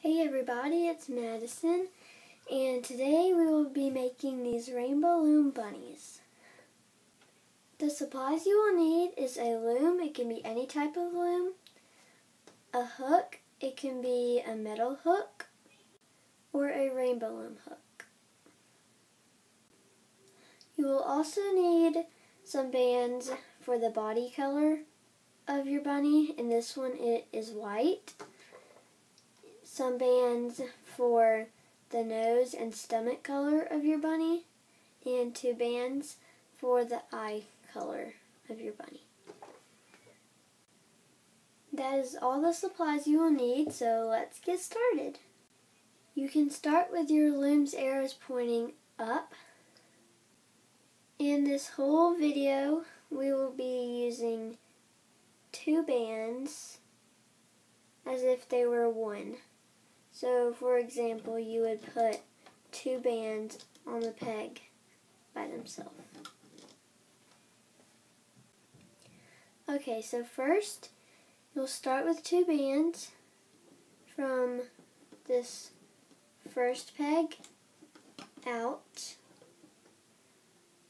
Hey everybody, it's Madison, and today we will be making these rainbow loom bunnies. The supplies you will need is a loom, it can be any type of loom, a hook, it can be a metal hook, or a rainbow loom hook. You will also need some bands for the body color of your bunny, and this one it is white. Some bands for the nose and stomach color of your bunny, and 2 bands for the eye color of your bunny. That is all the supplies you will need, so let's get started. You can start with your loom's arrows pointing up. In this whole video, we will be using 2 bands as if they were one. So, for example, you would put 2 bands on the peg by themselves. Okay, so first, you'll start with 2 bands from this first peg out,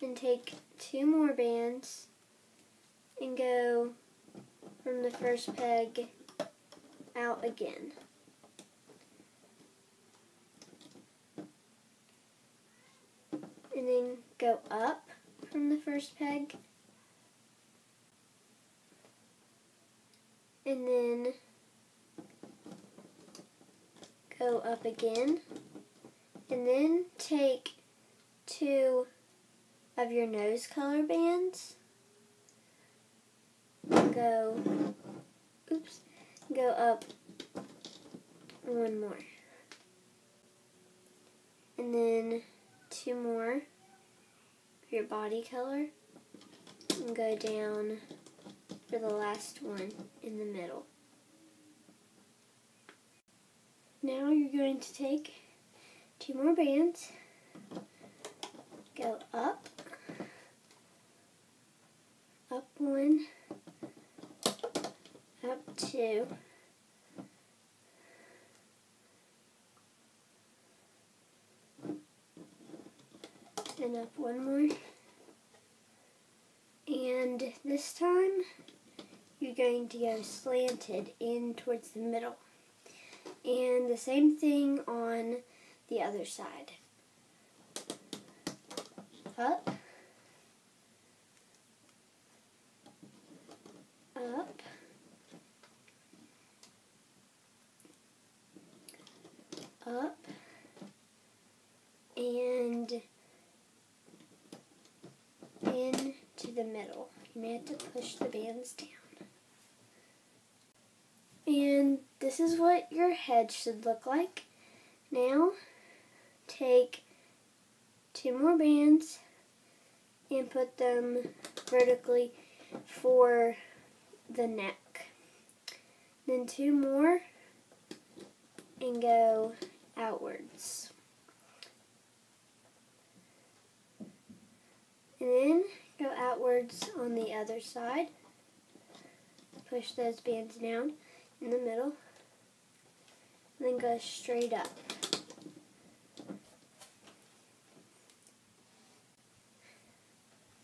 and take 2 more bands and go from the first peg out again. And then go up from the first peg, and then go up again, and then take 2 of your nose color bands, and go up 1 more, and then 2 more for your body color, and go down for the last one in the middle. Now you're going to take 2 more bands, go up 1, up 2, and up 1 more, and this time you're going to go slanted in towards the middle, and the same thing on the other side. Up, up, up, and into the middle. You may have to push the bands down. And this is what your head should look like. Now, take 2 more bands and put them vertically for the neck. Then 2 more and go outwards. And then go outwards on the other side. Push those bands down in the middle. And then go straight up.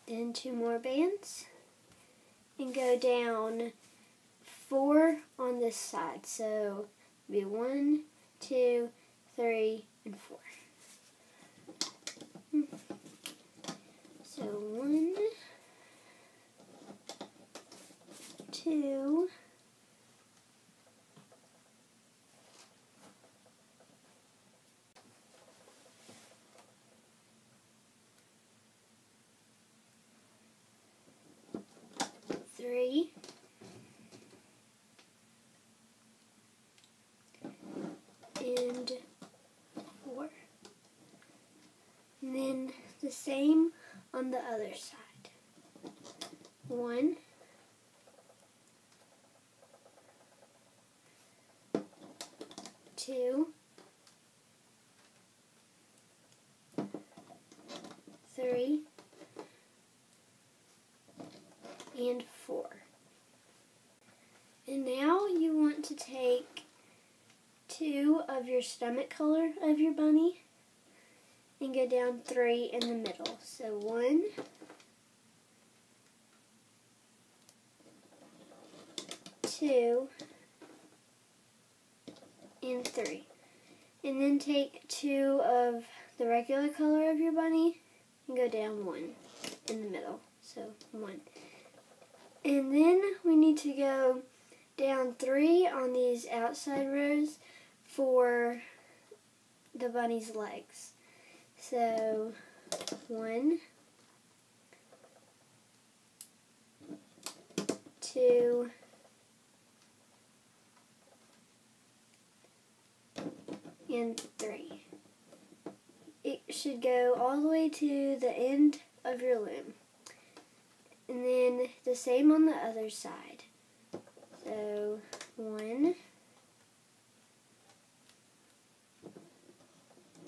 Then 2 more bands. And go down 4 on this side. So be 1, 2, 3, and 4. So 1, 2, 3, and 4. And then the same on the other side. 1, 2, 3, and 4. And now you want to take 2 of your stomach color of your bunny and go down 3 in the middle. So 1, 2, and 3. And then take 2 of the regular color of your bunny and go down 1 in the middle. So 1. And then we need to go down 3 on these outside rows for the bunny's legs. So 1, 2, and 3. It should go all the way to the end of your loom. And then the same on the other side. So 1,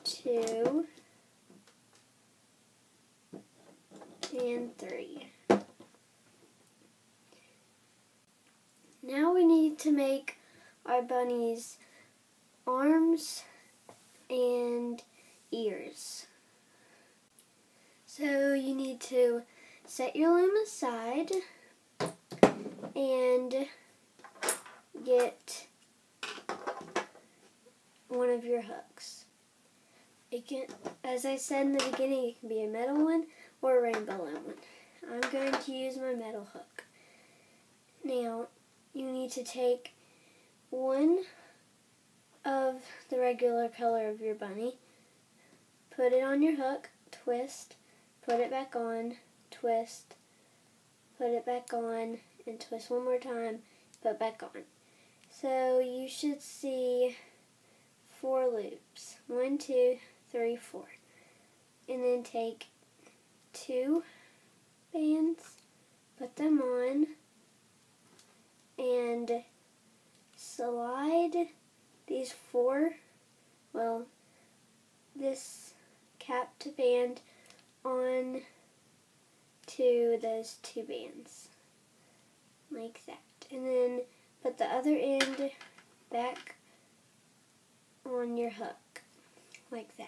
2, and 3. Now we need to make our bunny's arms and ears. So you need to set your loom aside and get one of your hooks. It can, as I said in the beginning, it can be a metal one or a rainbow loom one. I'm going to use my metal hook. Now, you need to take one of the regular color of your bunny, put it on your hook, twist, put it back on, twist, put it back on, and twist one more time, put back on. So you should see 4 loops. 1, 2, 3, 4. And then take 2 bands, put them on, and slide these 4, this capped band on to those 2 bands, like that. And then put the other end back on your hook, like that.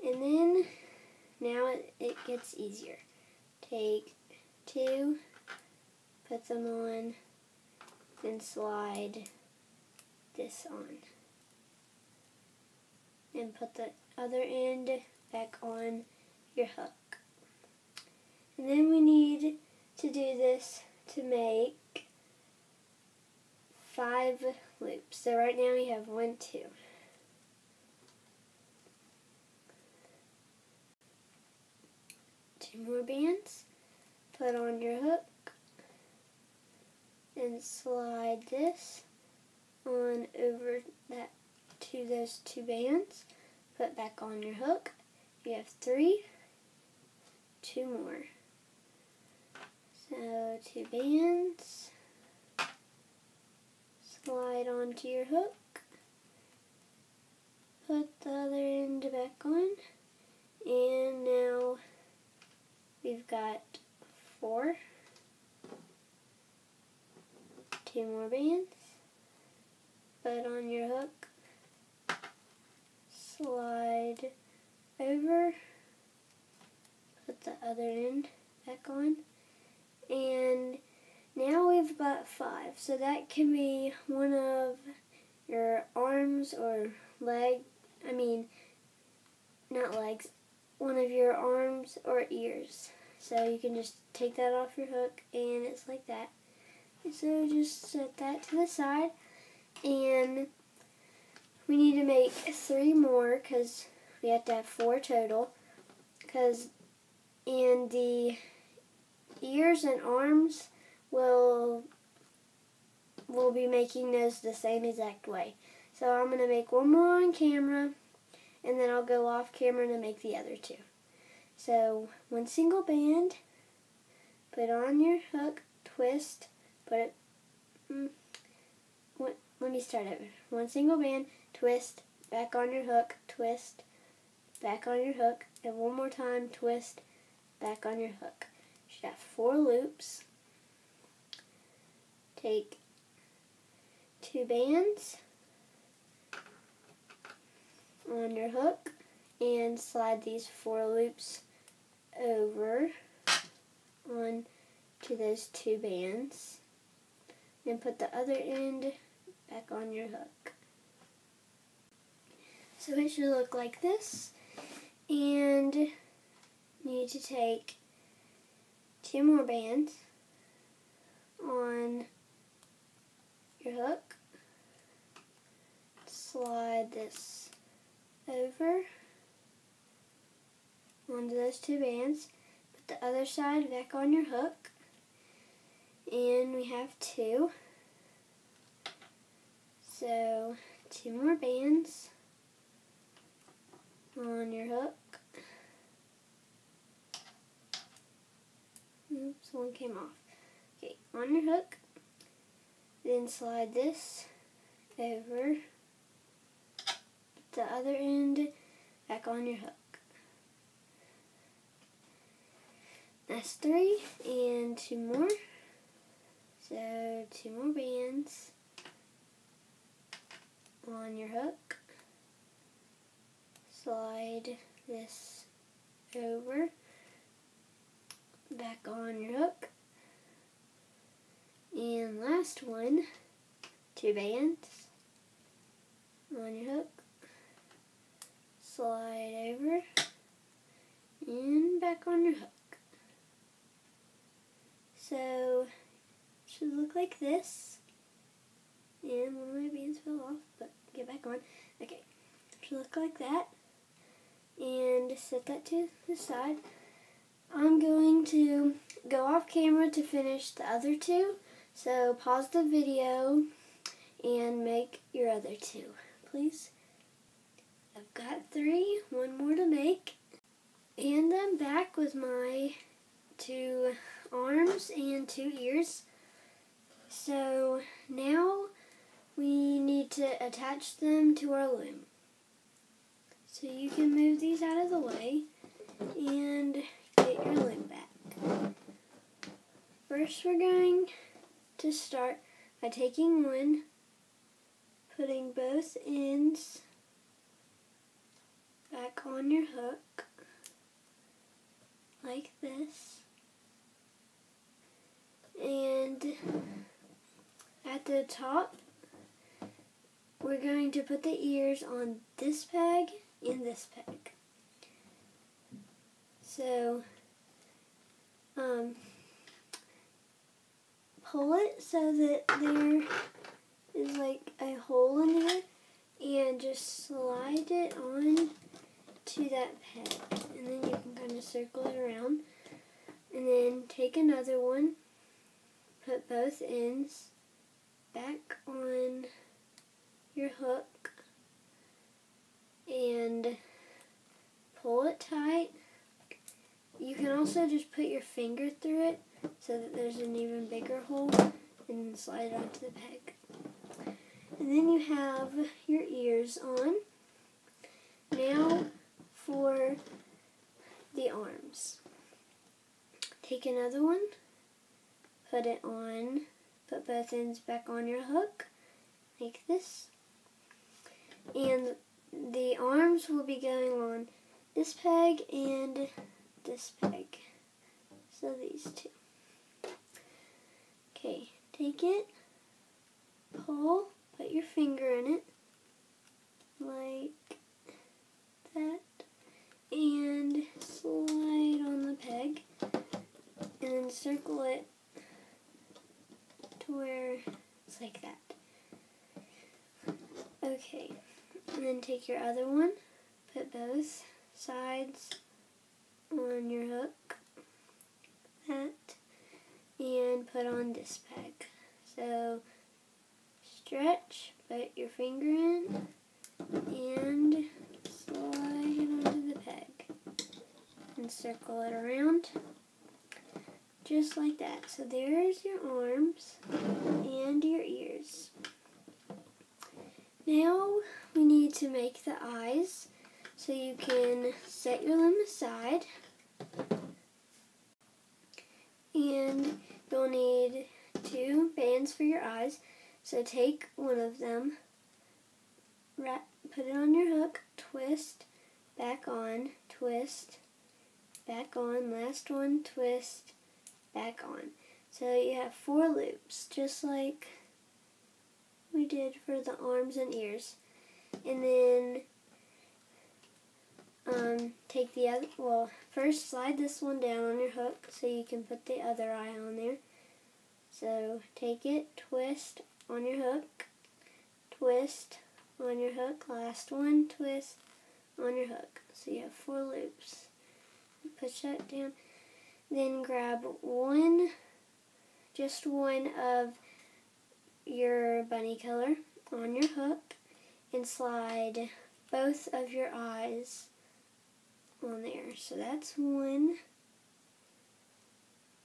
And then, now it gets easier. Take 2, put them on, then slide this on. And put the other end back on your hook. And then we need to do this to make 5 loops. So right now we have 1, 2. Two more bands, put on your hook, and slide this on over that to those 2 bands, put back on your hook. You have 3, 2 more. So 2 bands, slide onto your hook, put the other end back on, and now we've got 4, 2 more bands, put on your hook, slide over, put the other end back on, and now we've got 5. So that can be one of your arms or not legs, one of your arms or ears. So you can just take that off your hook and it's like that. So just set that to the side, and we need to make 3 more because we have to have 4 total, and the ears and arms we'll be making those the same exact way. So I'm going to make 1 more on camera, and then I'll go off camera to make the other 2. So 1 single band, put on your hook, twist, put it, let me start over. 1 single band, twist, back on your hook, twist, back on your hook, and 1 more time, twist, back on your hook. You should have 4 loops. Take 2 bands on your hook and slide these 4 loops over on to those 2 bands. Then put the other end back on your hook. So it should look like this. And you need to take 2 more bands on your hook, slide this over onto those 2 bands, put the other side back on your hook, and we have 2. So 2 more bands on your hook. Oops, one came off. Okay, on your hook, then slide this over, put the other end back on your hook. That's 3 and 2 more. So 2 more bands on your hook. Slide this over, back on your hook. And last one, 2 bands on your hook. Slide over and back on your hook. So it should look like this. And one of my bands fell off, but get back on. Okay, it should look like that. And set that to the side. I'm going to go off camera to finish the other 2. So pause the video and make your other 2, please. I've got 3, 1 more to make. And I'm back with my 2 arms and 2 ears. So now we need to attach them to our loom. So you can move these out of the way and get your loom back. First we're going to start by taking one, putting both ends back on your hook like this, and at the top we're going to put the ears on this peg and this peg. So pull it so that there is like a hole in there, and just slide it on to that peg, and then you can kind of circle it around, and then take another one, put both ends back on your hook and pull it tight. You can also just put your finger through it so that there's an even bigger hole, and slide it onto the peg. And then you have your ears on. Now for the arms. Take another one, put it on, put both ends back on your hook, like this. And the arms will be going on this peg and this peg. So these 2. Okay, take it, pull, put your finger in it, like that, and slide on the peg, and then circle it to where it's like that. Okay, and then take your other one, put both sides on your hook, that, and put on this peg. So stretch, put your finger in, and slide it onto the peg, and circle it around, just like that. So there's your arms and your ears. Now we need to make the eyes, so you can set your loom aside, and you'll need 2 bands for your eyes. So take one of them, put it on your hook, twist, back on, twist, back on, last one, twist, back on. So you have 4 loops, just like we did for the arms and ears. And then take the other, first slide this one down on your hook so you can put the other eye on there. So take it, twist on your hook, twist on your hook, last one, twist on your hook. So you have 4 loops. Push that down. Then grab just one of your bunny color on your hook and slide both of your eyes on there. So that's one.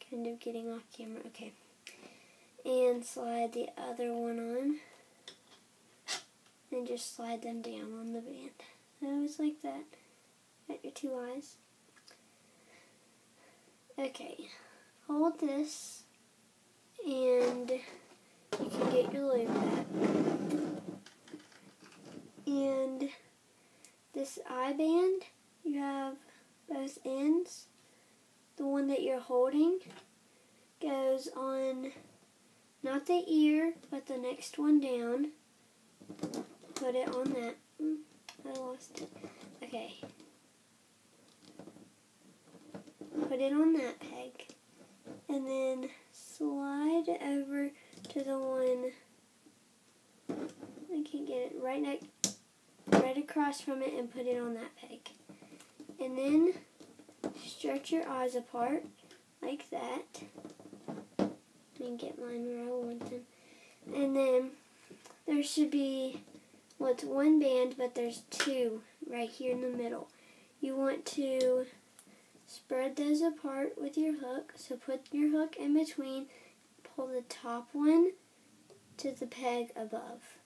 Kind of getting off camera. Okay. And slide the other one on. And just slide them down on the band. So it's like that. Got your 2 eyes. Okay. Hold this and you can get your loom back. And this eye band, you have both ends. The one that you're holding goes on not the ear, but the next one down. Put it on that. I lost it. Okay. Put it on that peg. And then slide over to the one, I can't get it, right across from it and put it on that peg. And then stretch your eyes apart like that. Let me get mine where I want them. And then there should be, it's 1 band, but there's 2 right here in the middle. You want to spread those apart with your hook. So put your hook in between, pull the top one to the peg above.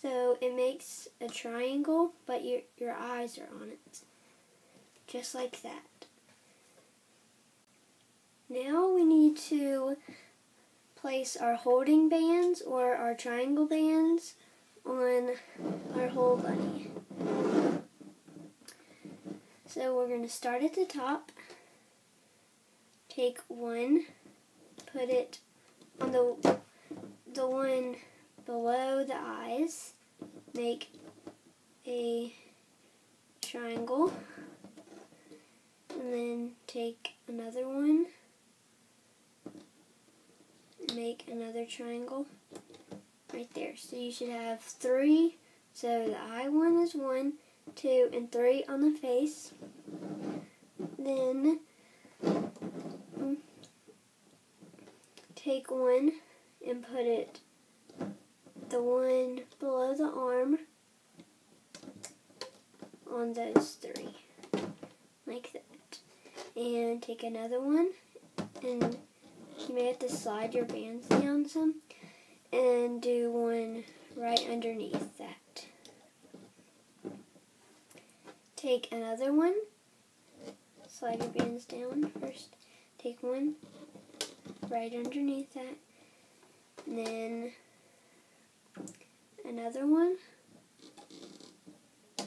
So it makes a triangle, but your eyes are on it. Just like that. Now we need to place our holding bands or our triangle bands on our whole bunny. So we're going to start at the top. Take one, put it on the one below the eyes. Make a triangle. And then take another one. Make another triangle right there. So you should have 3. So the eye one is 1, 2, and 3 on the face. Then take one and put it, the one below the arm, on those 3, like that. And take another one, and you may have to slide your bands down some, and do one right underneath that. Take another one, slide your bands down first, take one right underneath that, and then another one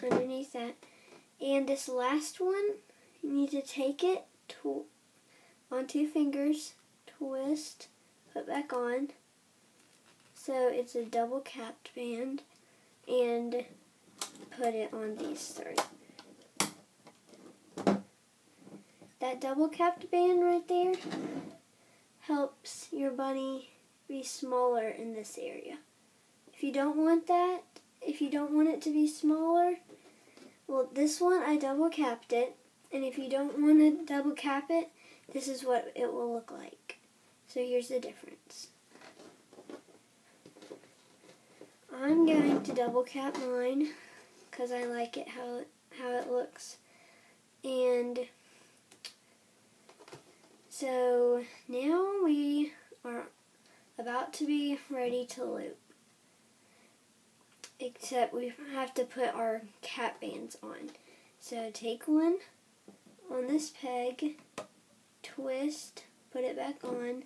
underneath that, and this last one, you need to take it on 2 fingers, twist, put back on, so it's a double capped band, and put it on these 3. That double capped band right there helps your bunny be smaller in this area. If you don't want that, if you don't want it to be smaller, well, this one I double capped it, and if you don't want to double cap it, this is what it will look like. So here's the difference. I'm going to double cap mine because I like it how it looks. And so now we are about to be ready to loop. Except we have to put our cap bands on. So take one on this peg, twist, put it back on,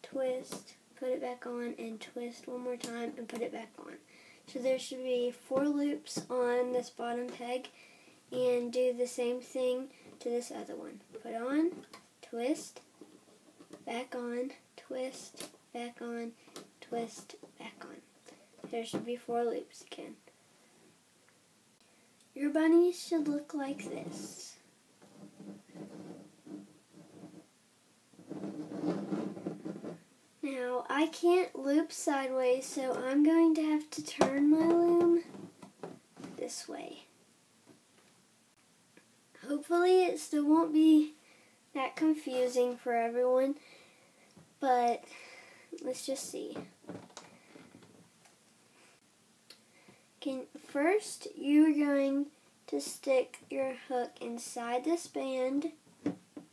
twist, put it back on, and twist one more time and put it back on. So there should be 4 loops on this bottom peg, and do the same thing to this other one. Put on, twist, back on, twist, back on, twist, back on. There should be 4 loops again. Your bunny should look like this. Now, I can't loop sideways, so I'm going to have to turn my loom this way. Hopefully it still won't be that confusing for everyone, but let's just see. First, you're going to stick your hook inside this band,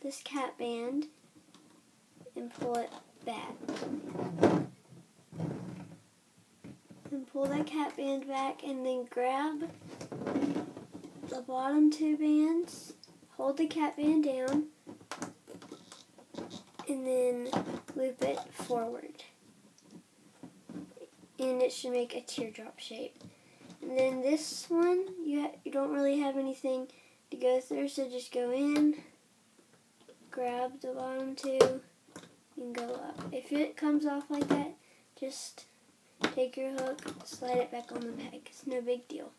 this cat band, and pull it back. And pull that cat band back, and then grab the bottom 2 bands, hold the cat band down, and then loop it forward. And it should make a teardrop shape. And then this one, you don't really have anything to go through, so just go in, grab the bottom 2, and go up. If it comes off like that, just take your hook, slide it back on the peg. It's no big deal.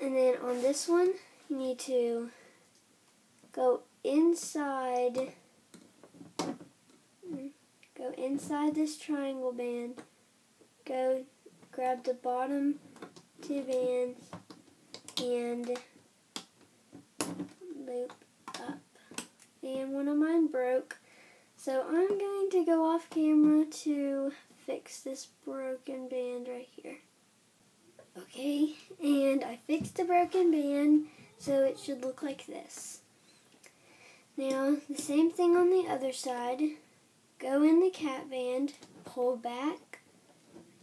And then on this one, you need to go inside this triangle band, go grab the bottom 2 bands, and loop up. And one of mine broke, so I'm going to go off camera to fix this broken band right here. Okay, and I fixed the broken band, so it should look like this. Now, the same thing on the other side. Go in the cat band, pull back,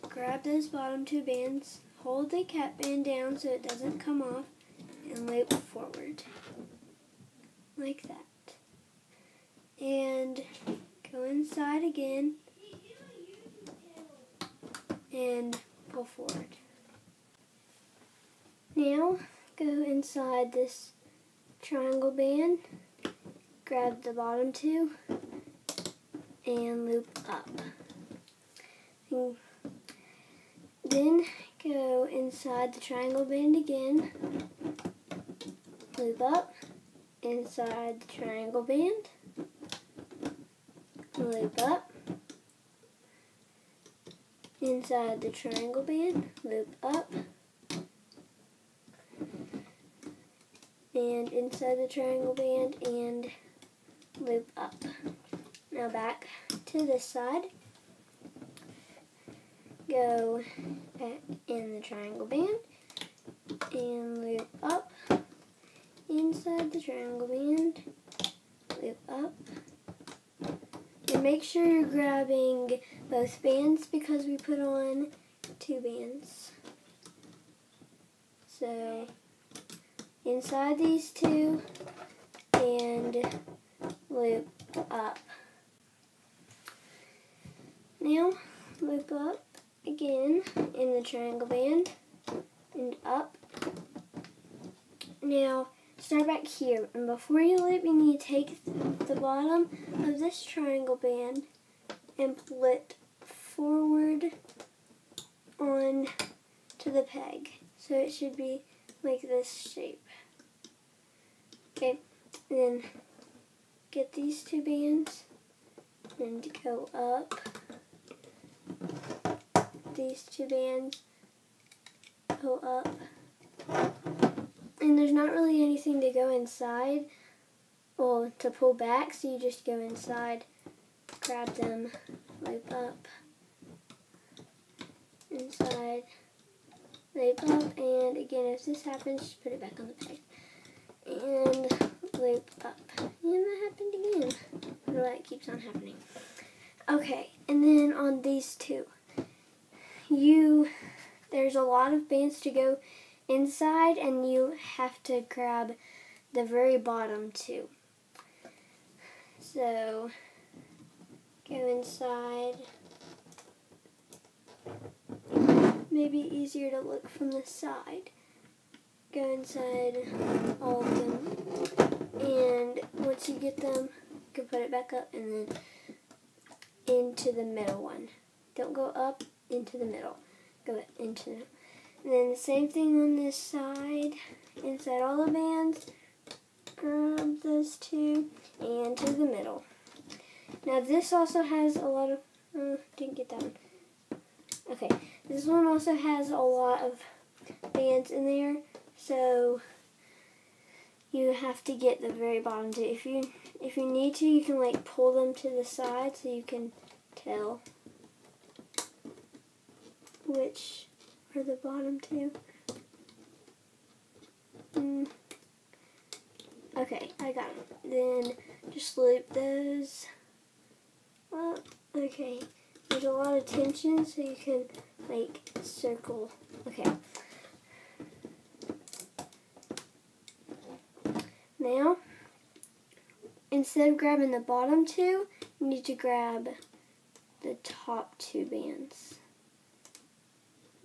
grab those bottom 2 bands, hold the cat band down so it doesn't come off, and loop forward. Like that. And go inside again, and pull forward. Now, go inside this triangle band, grab the bottom 2, and loop up. And then go inside the triangle band again, loop up, inside the triangle band, loop up, inside the triangle band, loop up, and inside the triangle band, and loop up. Now back to this side. Go back in the triangle band and loop up, inside the triangle band, loop up. And make sure you're grabbing both bands because we put on 2 bands. So inside these 2 and loop up. Now loop up again in the triangle band and up. Now start back here, and before you loop you need to take the bottom of this triangle band and pull it forward on to the peg. So it should be like this shape. Okay, and then get these 2 bands and go up. These 2 bands, go up. And there's not really anything to go inside or to pull back, so you just go inside, grab them, loop up, inside, loop up, and again, if this happens, just put it back on the peg. And loop up. And that happened again. I don't know why it keeps on happening. Okay, and then on these 2, there's a lot of bands to go inside, and you have to grab the very bottom 2. So go inside maybe easier to look from the side. Go inside all of them, and once you get them, you can put it back up and then into the middle one. Don't go up, into the middle. Go into the middle. And then the same thing on this side, inside all the bands. Grab those two and to the middle. Now this also has a lot of, didn't get that one. Okay, this one also has a lot of bands in there, so you have to get the very bottom two. If you need to, you can like pull them to the side so you can tell which are the bottom two. Okay, I got them. Then just loop those up. Okay, there's a lot of tension, so you can like circle. Okay. Now, instead of grabbing the bottom two, you need to grab the top two bands.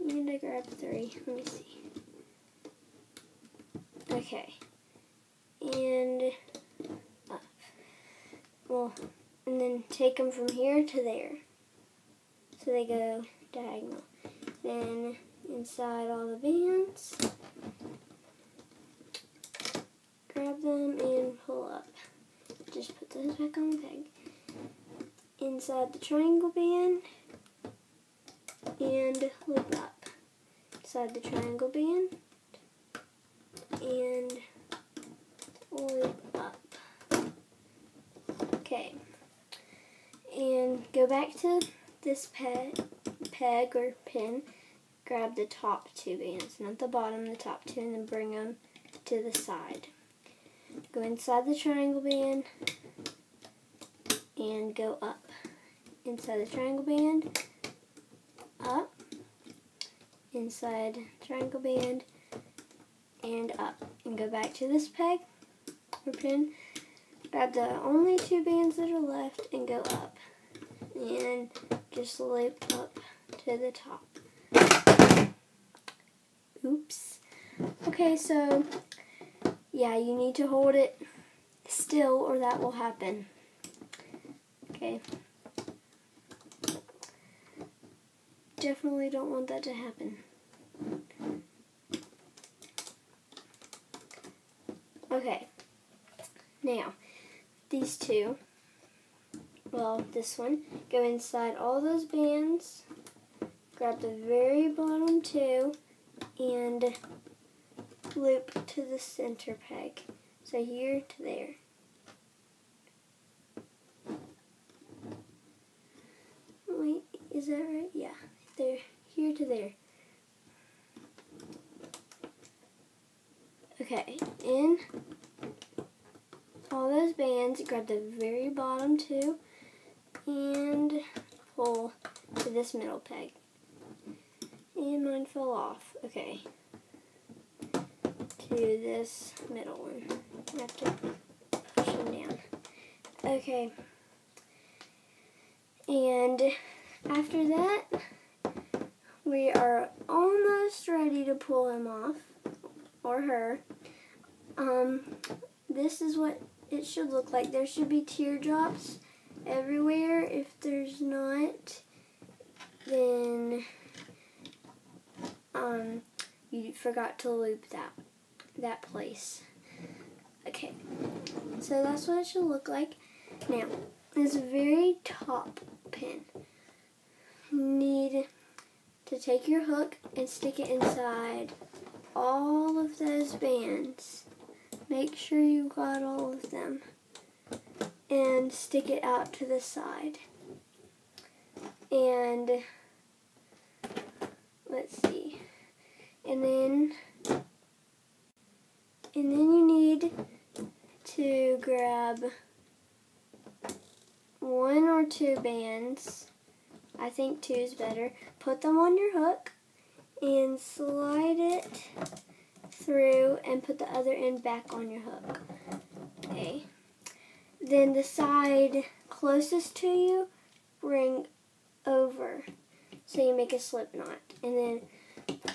You need to grab three. Let me see. Okay. And up. Well, and then take them from here to there. So they go diagonal. Then inside all the bands, grab them and pull up. Just put those back on the peg. Inside the triangle band and loop up. Inside the triangle band and loop up. Okay. And go back to this peg or pin. Grab the top two bands, not the bottom, the top two, and then bring them to the side. Go inside the triangle band and go up. Inside the triangle band, up. Inside triangle band and up. And go back to this peg or pin. Grab the only two bands that are left and go up. And just loop up to the top. Oops. Okay, so yeah, you need to hold it still or that will happen. Okay. Definitely don't want that to happen. Okay. Now, these two, well, this one, go inside all those bands, grab the very bottom two, and loop to the center peg. So here to there. Wait, is that right? Yeah, there, here to there. Okay, in all those bands, grab the very bottom two and pull to this middle peg. And mine fell off. Okay. To this middle one. I have to push them down. Okay. And after that, we are almost ready to pull him off, or her. This is what it should look like. There should be teardrops everywhere. If there's not, then you forgot to loop that place. Okay, so that's what it should look like. Now, this very top pin, you need to take your hook and stick it inside all of those bands. Make sure you got all of them. And stick it out to the side. And let's see. And then you need to grab one or two bands. I think two is better. Put them on your hook and slide it through and put the other end back on your hook. Okay. Then the side closest to you, bring over so you make a slip knot. And then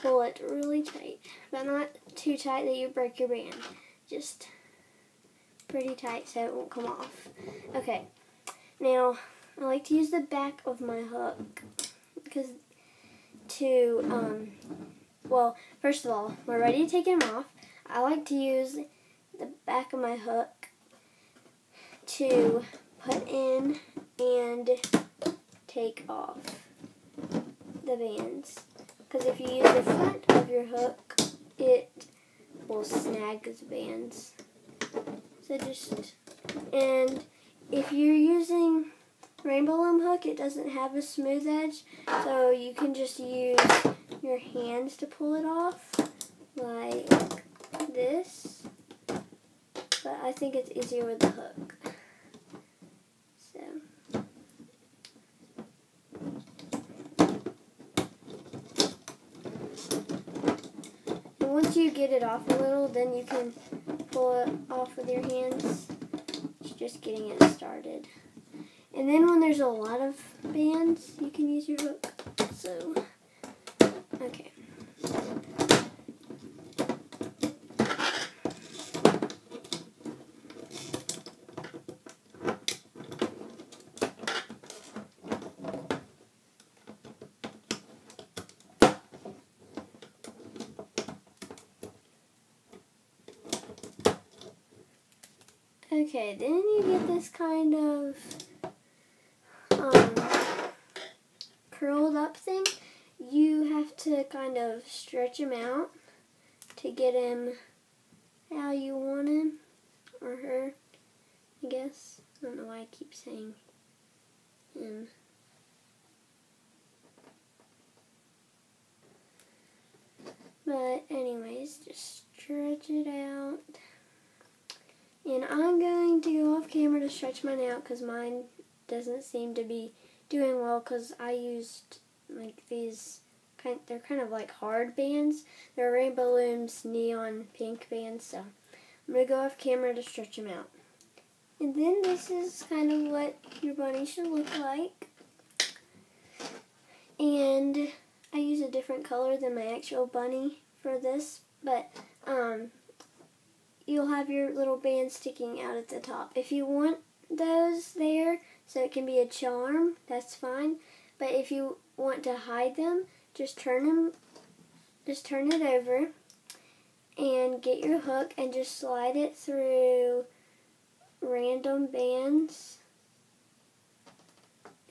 pull it really tight, but not too tight that you break your band. Just pretty tight so it won't come off. Okay, now I like to use the back of my hook because well, first of all, we're ready to take them off. I like to use the back of my hook to put in and take off the bands. Because if you use the front of your hook, it will snag the bands. So and if you're using rainbow loom hook, it doesn't have a smooth edge, so you can just use your hands to pull it off, like this. But I think it's easier with the hook. So. And once you get it off a little, then you can pull it off with your hands. It's just getting it started. And then when there's a lot of bands, you can use your hook. So, okay. Okay, then you get this kind of curled up thing. You have to kind of stretch him out to get him how you want him, or her, I guess. I don't know why I keep saying him. But anyways, just stretch it out. And I'm going to go off camera to stretch mine out because mine doesn't seem to be doing well because I used like these, they're kind of like hard bands. They're Rainbow Loom's neon pink bands, so I'm going to go off camera to stretch them out. And then this is kind of what your bunny should look like. And I use a different color than my actual bunny for this, but you'll have your little band sticking out at the top. If you want those there so it can be a charm, that's fine. But if you want to hide them, just turn it over and get your hook and just slide it through random bands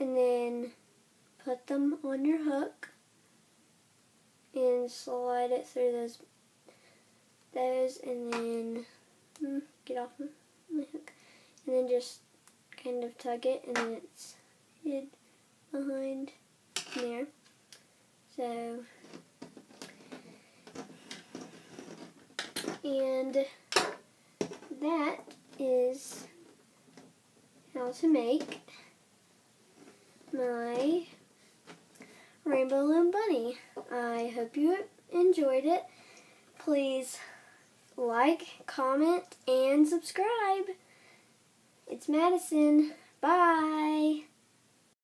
and then put them on your hook and slide it through those and then get off my hook and then just kind of tug it and then it's hid behind there. So, and that is how to make my Rainbow Loom bunny. I hope you enjoyed it. Please like, comment, and subscribe. It's Madison. Bye.